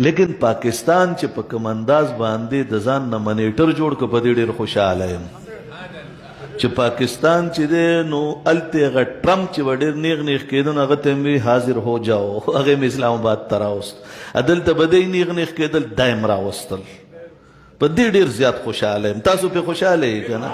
لیکن پاکستان چې په کوم انداز باندې د ځان نه منیټر جوړ کړ په دې ډېر خوشاله یم چې پاکستان چې دی نو الته هغه ټرمپ چې ډېر نیغ نیغ کېده نو هغه ته مې حاضر هو جاؤ هغه مې اسلام آباد ته راوست عدلته به دی نیغ نیغ کېدل دایم راوستل په دې ډېر زیات خوشاله یم تاسو په خوشاله یې که نه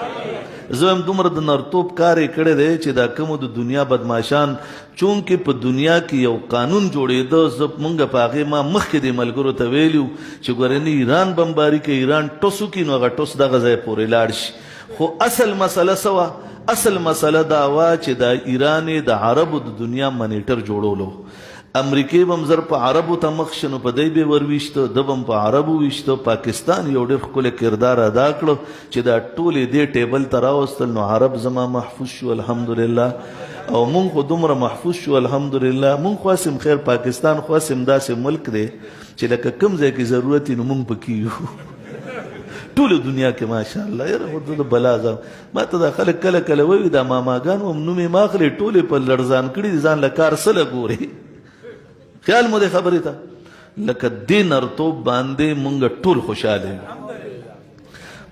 زه هم دومره د نرتوب کار یې کړی دی چې دا کومو د دنیا بدماشان چونکې په دنیا کې یو قانون جوړېده زه مونږ په هغې ما مخکې دې ملګرو ته ویلي وو چې ګورې نه ایران بمباري کوي ایران ټوس وکړي نو هغه ټوس دغه ځای پورې لاړ شي خو اصل مسله څه وه اصل مسله دا وه چې دا ایران یې د عربو د دنیا منیټر جوړولو امریکې به هم زر په عربو ته مخ شي نو په دی به ورویشته ده به هم په عربو ویشته پاکستان یو ډېر ښکلی کردار ادا کړو چې دا ټولې دې ټیبل ته راوستل نو عرب زما محفوظ شو الحمدلله او مونږ خو دومره محفوظ شو الحمدلله مونږ خو هسې خیر پاکستان خو هسې داسې ملک دی چې لکه کوم ځای کې ضرورت وي نو مونږ پکې یو ټوله دنیا کې ماشاءالله یاره خو د بلا ځم ما ته دا خلک کله کله وایي دا ماماګان هم نوم یې ما اخلي ټولې په لړزان کړي دي ځان له کار سله ګوري خیال مو دې خبرې ته لکه دې نرتوب باندې مونږ ټول خوشحاله یو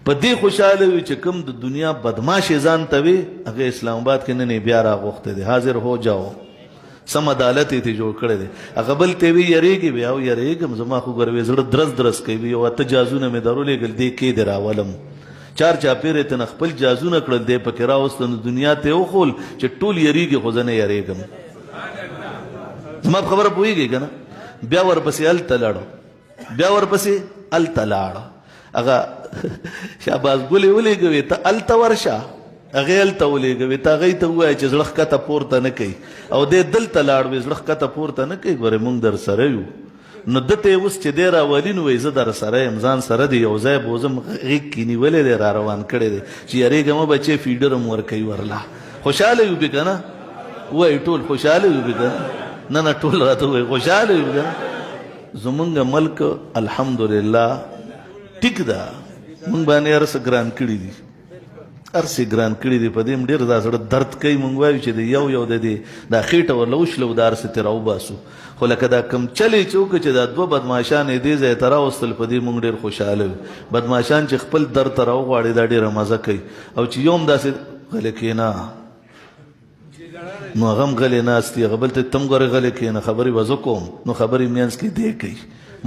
په دې خوشحاله یو چې کوم د دنیا بدماش یې ځان ته وي هغه اسلام آباد کې نن یې بیا راغوښتی دی حاضر هو جاؤ سم عدالت یې ترې جوړ کړی دی هغه بل ته وي یریږي بیا او یریږم زما خو ګروې زړه درز درز کوي او اته جازونه مې درولېږل دې کې دې راولم چار چاپېرې ته نه خپل جازونه کړل دی پکې راوسته نو دنیا ته وښول چې ټول یریږي خو زه نه یریږم زما په خبره پوهېږي که نه بیا ورپسې هلته لاړو بیا ورپسې هلته لاړه هغه شهباز ګلې ولېږوې ته هلته ورشه هغې هلته ولېږوې ته هغې ته ووایه چې زړه ښکته پورته نه کوي او دی دلته لاړ وې زړه ښکته پورته نه کوي ګورې مونږ در سره یو نو ده ته یې اوس چې دی راولي نو وایي زه در سره یم ځان سره دی یو ځای بوزم غېږ کې نیولی دی را روان کړی دی چې یارېږه مه بچې فیډر هم ورکوي ورله خوشحاله یو پې که نه وایي ټول خوشحاله یو پې که نه نه نه ټول راته وایي خوشحاله یو که نه زمونږ ملک الحمدلله ټیک ده مونږ باندې هر څه ګران کړي دي هر څه ګران کړي دي په دې هم ډېر دا زړه درد کوي مونږ وایو چې د یو یو د دې دا خېټه ورله وشلو دا هر څه ترې راوباسو خو لکه دا کم چلې چې وکړه چې دا دوه بدماشان یې دې ځای ته راوستل په دې مونږ ډېر خوشحاله وي بدماشان چې خپل درد ته راوغواړي دا ډېره مزه کوي او چې یو هم داسې غلی کېنه نو هغه هم غلی ناست دي هغه بل ته تم ګورې غلی کېنه خبرې به زه کوم نو خبرې منځ کې دی کوي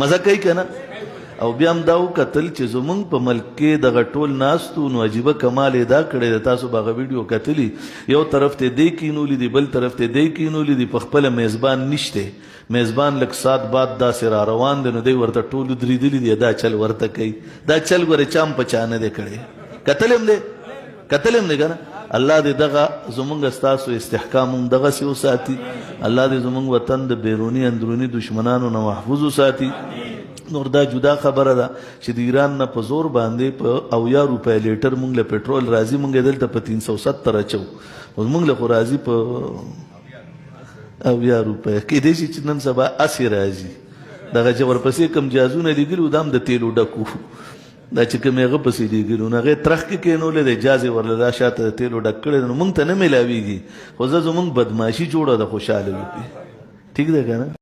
مزه کوي که نه او بیا هم دا وکتل چې زمونږ په ملک کې دغه ټول ناست نو عجیبه کمال یې دا کړی دی تاسو به هغه ویډیو کتلي یو طرف ته دی کینولي دي بل طرف ته دی کینولي دي په خپله میزبان نشته میزبان لږ سات بعد داسې را روان دی نو دی ورته ټولو درېدلي دي دا چل ورته کوي دا چل ګورې چا هم په چا نه دی کړی کتل هم دی که نه الله دې دغه زمونږ ستاسو استحکام هم دغسې وساتي الله دې زمونږ وطن د بیروني اندروني دشمنانو نه محفوظ وساتي نور دا جدا خبره ده چې د ایران نه په زور باندې په 80 روپۍ لیټر مونږ له پټرول راځي مونږ یې دلته په 370 اچو اوس مونږ له خو راځي په 80 روپۍ کیدای شي چې نن سبا اسې راځي دغه چې ورپسې کوم جازونه لیږلي دا هم د تیلو ډکو دا چې کوم هغه پسې لیږلي نو هغې ترخ کې کېنولی دی جازې ورله دا شاته د تیلو ډک کړی نو مونږ ته نه میلاویږي خو زه زمونږ بدماشي جوړه ده خوشحاله وي ټیک ده که نه